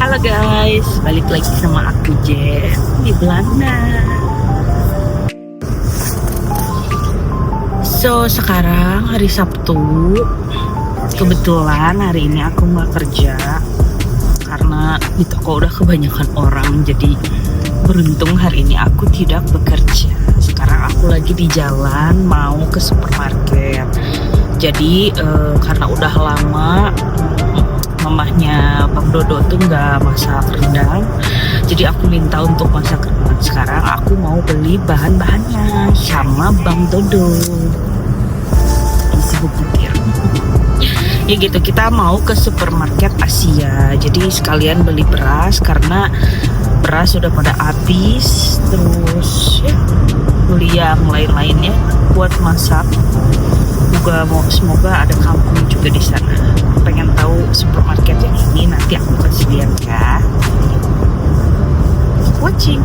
Halo guys, balik lagi sama aku Jen di Belanda. So sekarang hari Sabtu. Kebetulan hari ini aku nggak kerja karena di toko udah kebanyakan orang. Jadi beruntung hari ini aku tidak bekerja. Sekarang aku lagi di jalan mau ke supermarket. Jadi karena udah lama mamahnya Bang Dodo tuh nggak masak rendang, jadi aku minta untuk masak rendang. Sekarang aku mau beli bahan-bahannya sama Bang Dodo. Sibuk nyetir. Ya gitu, kita mau ke supermarket Asia, jadi sekalian beli beras karena beras sudah pada habis. Terus ya, beli yang lain-lainnya buat masak. Semoga ada kampung juga di sana. Pengen tahu supermarket yang ini, nanti aku kasih lihat ya. Watching.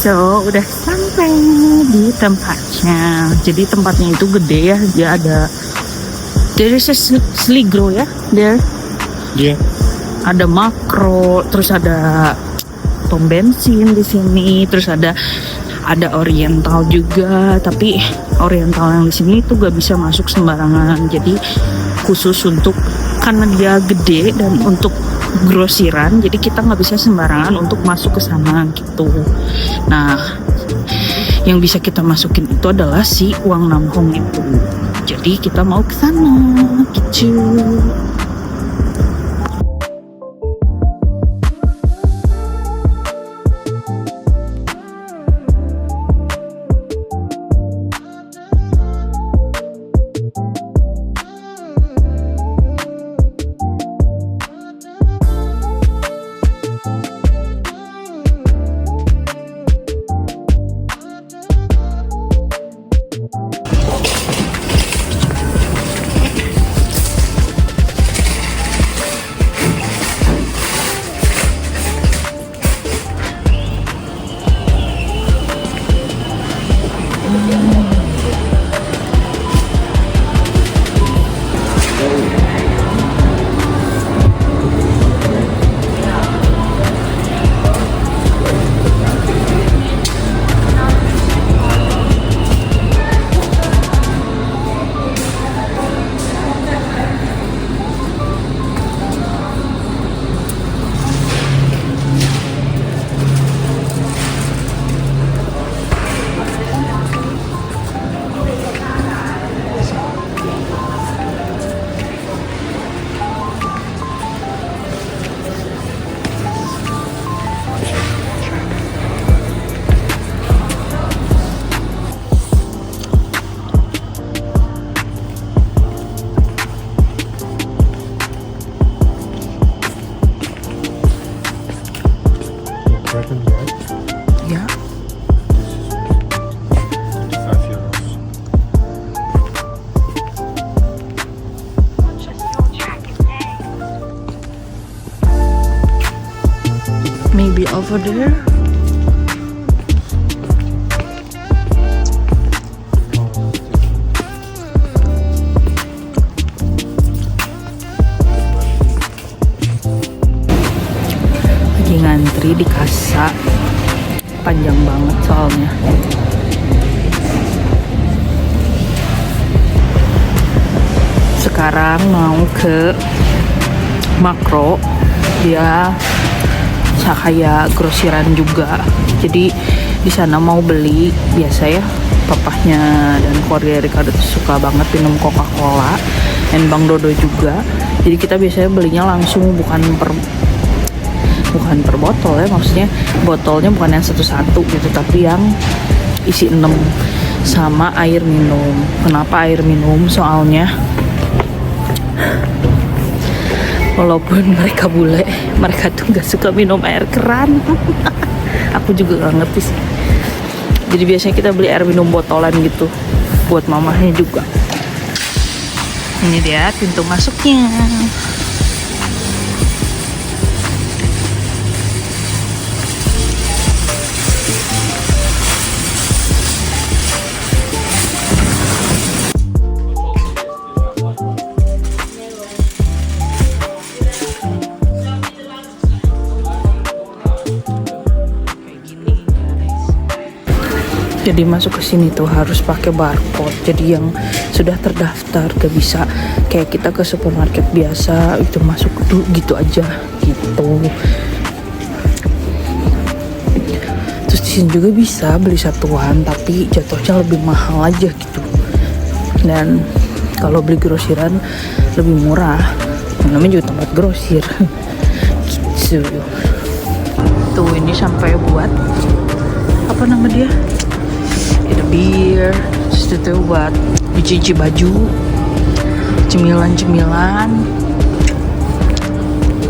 So, udah sampai di tempatnya. Jadi tempatnya itu gede ya. Dia ada, there is a Sligro ya, there. Iya. Ada Makro, terus ada pom bensin di sini, terus ada Oriental juga. Tapi Oriental yang di sini tuh gak bisa masuk sembarangan. Jadi khusus untuk, karena dia gede dan untuk grosiran, jadi kita nggak bisa sembarangan untuk masuk ke sana gitu. Nah, yang bisa kita masukin itu adalah si uang Namhong itu. Jadi kita mau ke sana gitu. Ya. Maybe over there. Lagi ngantri di kasa. Panjang banget soalnya. Sekarang mau ke Makro. Dia kayak grosiran juga. Jadi di sana mau beli, biasa ya, papahnya dan keluarga Ricardo tuh suka banget minum Coca-Cola, dan Bang Dodo juga. Jadi kita biasanya belinya langsung, bukan per botol ya, maksudnya botolnya bukan yang satu-satu gitu, tapi yang isi 6 sama air minum. Kenapa air minum? Soalnya walaupun mereka bule, mereka tuh gak suka minum air keran. Aku juga gak ngerti sih. Jadi biasanya kita beli air minum botolan gitu buat mamahnya juga. Ini dia pintu masuknya. Jadi masuk ke sini tuh harus pakai barcode. Jadi yang sudah terdaftar, gak bisa kayak kita ke supermarket biasa itu masuk tuh gitu aja gitu. Terus di sini juga bisa beli satuan, tapi jatuhnya lebih mahal aja gitu. Dan kalau beli grosiran lebih murah. Namanya juga tempat grosir. Gitu. Tuh ini sampai buat apa nama dia? Ada bir, terus itu buat dicuci baju, cemilan-cemilan,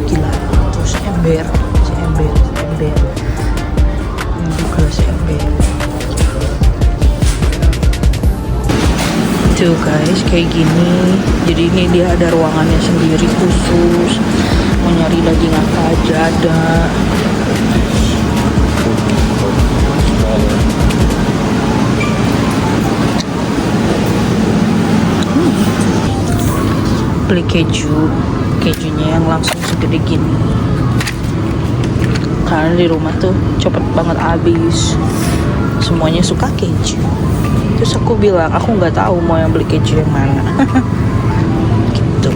gila, terus ember, ini juga ember. Tuh guys, kayak gini. Jadi ini dia ada ruangannya sendiri khusus. Mau nyari daging apa aja ada. Beli kejunya yang langsung segede gini, karena di rumah tuh cepet banget habis, semuanya suka keju. Terus aku bilang aku nggak tahu mau yang beli keju yang mana. Gitu,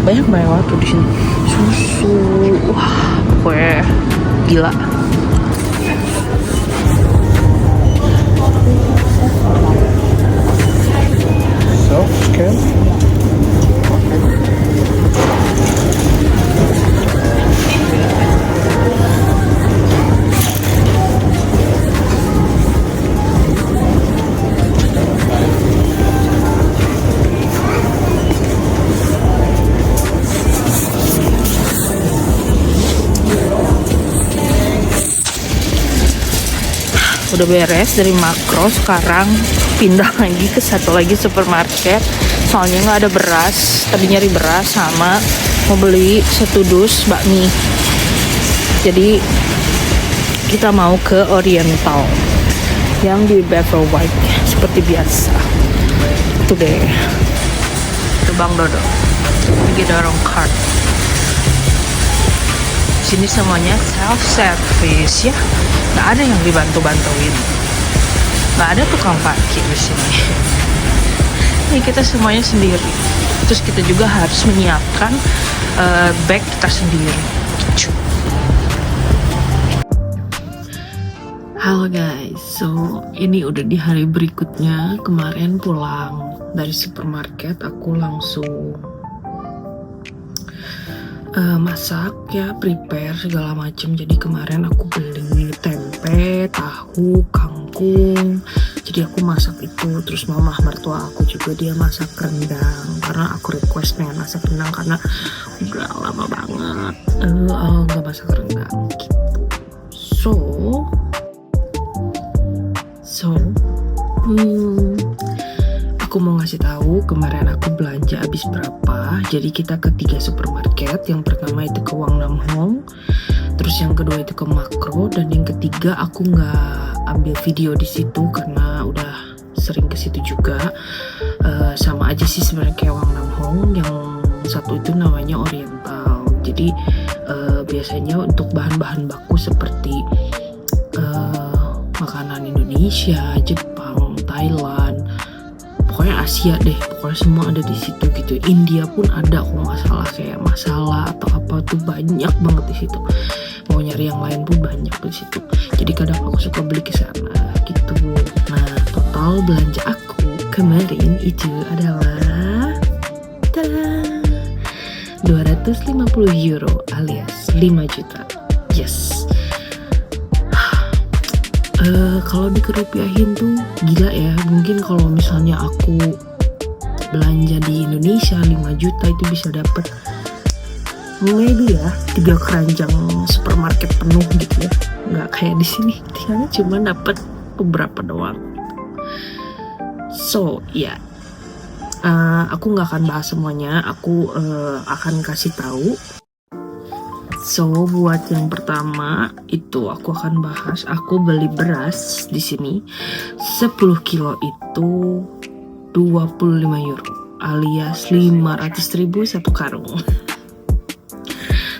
banyak banget tuh di sini, susu, wah pokoknya gila. So, scan. Udah beres dari Makro, sekarang pindah lagi ke satu lagi supermarket. Soalnya nggak ada beras, tadi nyari beras sama mau beli satu dus bakmi. Jadi kita mau ke Oriental yang di Beverwijk seperti biasa. Itu deh. Itu Bang Dodo lagi dorong cart. Sini semuanya self service ya, nggak ada yang dibantu-bantuin, nggak ada tukang parkir di sini. Ini kita semuanya sendiri. Terus kita juga harus menyiapkan bag kita sendiri. Halo guys, so ini udah di hari berikutnya. Kemarin pulang dari supermarket, aku langsung masak ya, prepare segala macem. Jadi kemarin aku beli tempe, tahu, kangkung. Jadi aku masak itu. Terus mama mertua aku juga dia masak rendang, karena aku request pengen masak rendang karena udah lama banget nggak masak rendang gitu. Aku mau ngasih tahu kemarin aku belanja habis berapa. Jadi kita ke 3 supermarket. Yang pertama itu ke Wang Nam Hong, terus yang kedua itu ke Makro, dan yang ketiga aku nggak ambil video di situ karena udah sering ke situ juga. Sama aja sih sebenarnya kayak Wang Nam Hong. Yang satu itu namanya Oriental. Jadi biasanya untuk bahan-bahan baku seperti makanan Indonesia, Jepang, Thailand, pokoknya Asia deh, pokoknya semua ada di situ gitu. India pun ada kok, masalah kayak masalah atau apa tuh banyak banget di situ. Mau nyari yang lain pun banyak di situ. Jadi kadang aku suka beli ke sana gitu. Nah, total belanja aku kemarin itu adalah 250 euro alias 5 juta. Yes. Kalau dikerupiahin tuh gila ya. Mungkin kalau misalnya aku belanja di Indonesia 5 juta itu bisa dapet maybe ya 3 keranjang supermarket penuh gitu ya. Nggak kayak di sini, tinggalnya cuma dapet beberapa doang. So ya, aku nggak akan bahas semuanya. Aku akan kasih tahu. So buat yang pertama itu aku akan bahas. Aku beli beras di sini 10 kilo itu 25 euro alias 500.000 satu karung.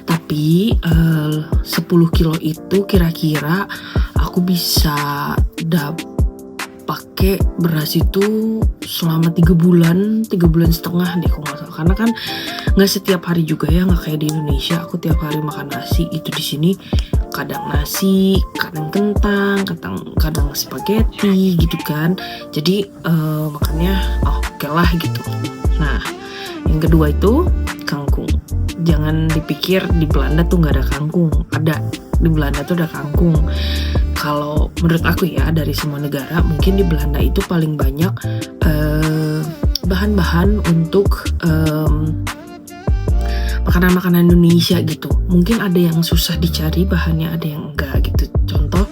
Tapi 10 kilo itu kira-kira aku bisa pakai beras itu selama 3 bulan setengah deh kalau nggak salah. Karena kan nggak setiap hari juga ya, nggak kayak di Indonesia aku tiap hari makan nasi. Itu di sini kadang nasi, kadang kentang, kadang spaghetti gitu kan. Jadi makannya oke lah gitu. Nah yang kedua itu kangkung. Jangan dipikir di Belanda tuh nggak ada kangkung. Ada, di Belanda tuh ada kangkung. Kalau menurut aku ya, dari semua negara mungkin di Belanda itu paling banyak bahan-bahan untuk makanan-makanan Indonesia gitu. Mungkin ada yang susah dicari bahannya, ada yang enggak gitu. Contoh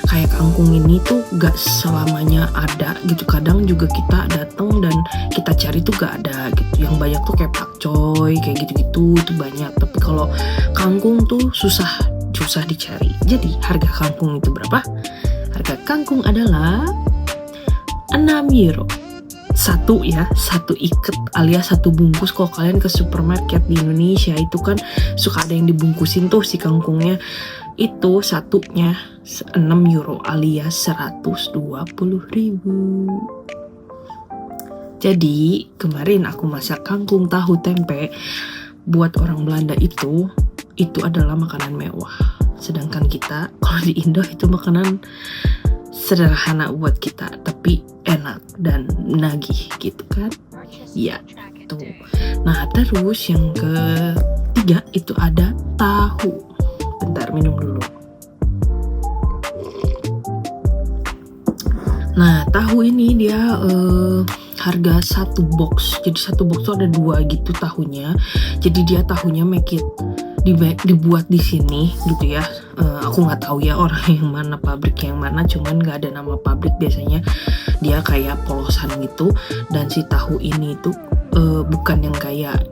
kayak kangkung ini tuh gak selamanya ada gitu. Kadang juga kita datang dan kita cari tuh gak ada gitu. Yang banyak tuh kayak pakcoy, kayak gitu-gitu itu banyak. Tapi kalau kangkung tuh susah dicari. Jadi harga kangkung itu berapa? Harga kangkung adalah 6 euro. Satu ikat alias satu bungkus. Kalau kalian ke supermarket di Indonesia itu kan suka ada yang dibungkusin tuh si kangkungnya. Itu satunya 6 euro alias 120.000. Jadi kemarin aku masak kangkung tahu tempe. Buat orang Belanda itu adalah makanan mewah. Sedangkan kita kalau di Indo itu makanan sederhana buat kita, tapi enak dan nagih gitu kan. Ya, tuh. Nah, terus yang ketiga itu ada tahu. Bentar, minum dulu. Nah, tahu ini dia harga satu box. Jadi satu box tuh ada 2 gitu tahunya. Jadi dia tahunya make it dibuat di sini gitu ya. Aku nggak tahu ya orang yang mana, pabrik yang mana, cuman nggak ada nama pabrik. Biasanya dia kayak polosan gitu. Dan si tahu ini tuh bukan yang kayak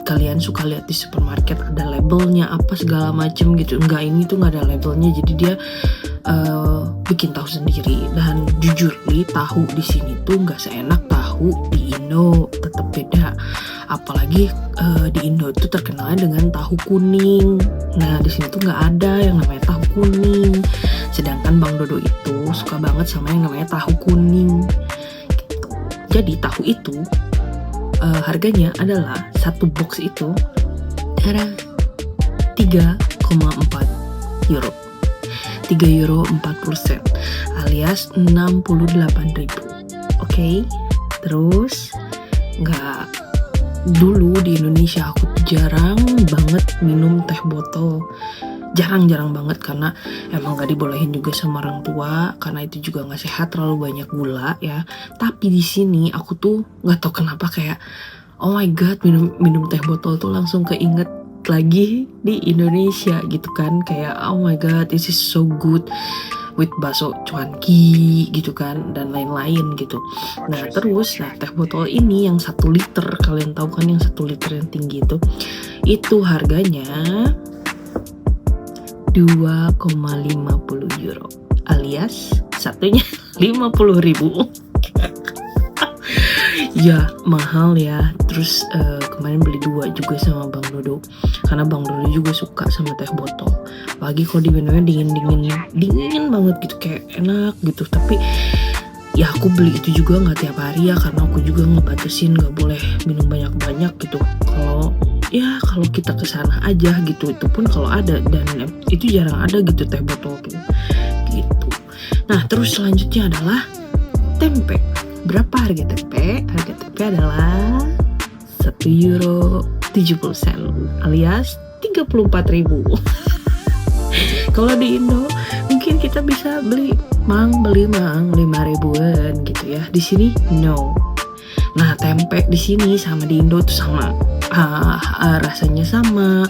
kalian suka lihat di supermarket ada labelnya apa segala macem gitu. Enggak, ini tuh nggak ada labelnya. Jadi dia bikin tahu sendiri. Dan jujur nih, tahu di sini tuh nggak seenak tahu di Indo, tetap beda. Apalagi di Indo itu terkenalnya dengan tahu kuning. Nah di sini tuh nggak ada yang namanya tahu kuning. Sedangkan Bang Dodo itu suka banget sama yang namanya tahu kuning. Gitu. Jadi tahu itu harganya adalah satu box itu cara 3,4 euro. 3 euro 40 sen alias 68.000. Oke. Terus dulu di Indonesia aku tuh jarang banget minum teh botol. Jarang banget karena emang gak dibolehin juga sama orang tua, karena itu juga gak sehat, terlalu banyak gula ya. Tapi di sini aku tuh gak tahu kenapa kayak oh my god, minum teh botol tuh langsung keinget lagi di Indonesia gitu kan. Kayak oh my god, this is so good with bakso cuanki gitu kan, dan lain-lain gitu. Nah terus teh botol ini yang 1 liter, kalian tahu kan yang 1 liter yang tinggi itu harganya 2,50 euro alias satunya 50.000. Ya mahal ya. Terus kemarin beli 2 juga sama Bang Dodo, karena Bang Dodo juga suka sama teh botol. Apalagi kalau diminumnya dingin banget gitu, kayak enak gitu. Tapi ya aku beli itu juga nggak tiap hari ya, karena aku juga ngebatasin nggak boleh minum banyak-banyak gitu. Kalau kita kesana aja gitu, itu pun kalau ada, dan itu jarang ada gitu teh botol tuh gitu. Nah terus selanjutnya adalah tempe. Berapa harga tempe? Harga tempe adalah 1 euro 70 sen alias 34.000. Kalau di Indo mungkin kita bisa beli mang beli mang 5.000-an gitu ya. Di sini no. Nah tempe di sini sama di Indo tuh sama, rasanya sama,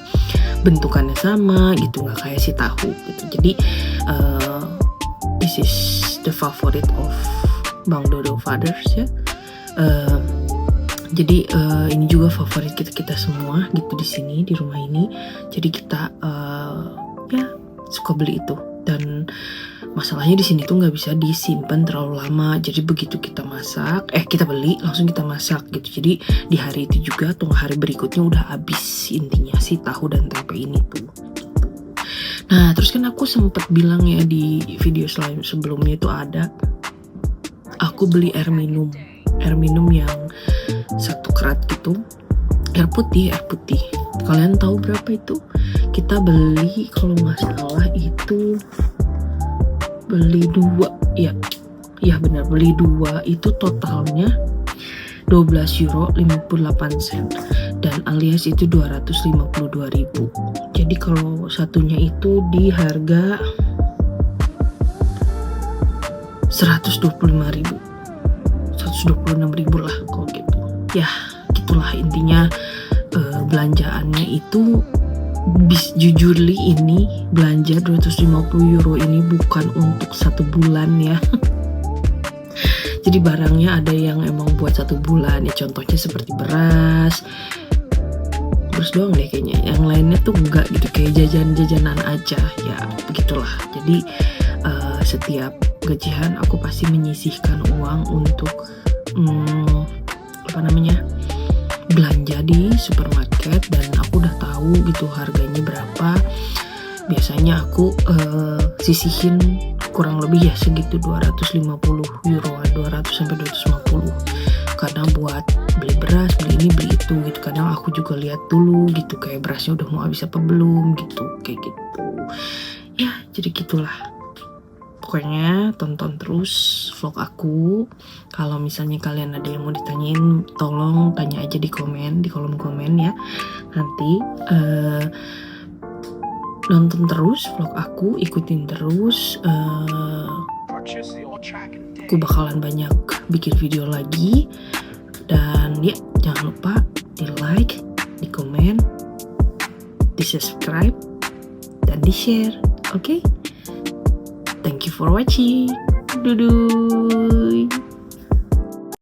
bentukannya sama gitu, nggak kayak si tahu gitu. Jadi this is the favorite of Bang Dodo Fathers ya. Jadi ini juga favorit kita semua gitu di sini, di rumah ini. Jadi kita ya suka beli itu. Dan masalahnya di sini tuh nggak bisa disimpan terlalu lama. Jadi begitu kita masak, kita beli langsung kita masak gitu. Jadi di hari itu juga atau hari berikutnya udah habis intinya si tahu dan tempe ini tuh. Nah terus kan aku sempet bilang ya di video sebelumnya itu ada, aku beli air minum yang 1 kerat gitu, air putih. Kalian tahu berapa itu? Kita beli kalau nggak salah itu beli 2 ya benar, beli 2 itu totalnya 12 euro 58 sen dan alias itu 252.000. Jadi kalau satunya itu di harga 126.000 lah kalau gitu. Ya gitulah intinya. Belanjaannya itu jujurly ini belanja 250 euro ini bukan untuk 1 bulan ya. Jadi barangnya ada yang emang buat 1 bulan ya, contohnya seperti beras doang deh kayaknya, yang lainnya tuh enggak gitu, kayak jajanan aja ya begitulah. Jadi setiap gajian aku pasti menyisihkan uang untuk belanja di supermarket, dan aku udah tahu gitu harganya berapa. Biasanya aku sisihin kurang lebih ya segitu 250 euroan, 200 sampai 250. Kadang buat beli beras, beli ini, beli itu gitu. Kadang aku juga lihat dulu gitu kayak berasnya udah mau habis apa belum gitu, kayak gitu. Ya, jadi gitulah. Pokoknya tonton terus vlog aku. Kalau misalnya kalian ada yang mau ditanyain, tolong tanya aja di kolom komen ya. Nanti nonton terus vlog aku, ikutin terus. Aku bakalan banyak bikin video lagi. Dan ya, jangan lupa di like, di komen, di subscribe, dan di share. Oke? Thank you for watching. Duduy.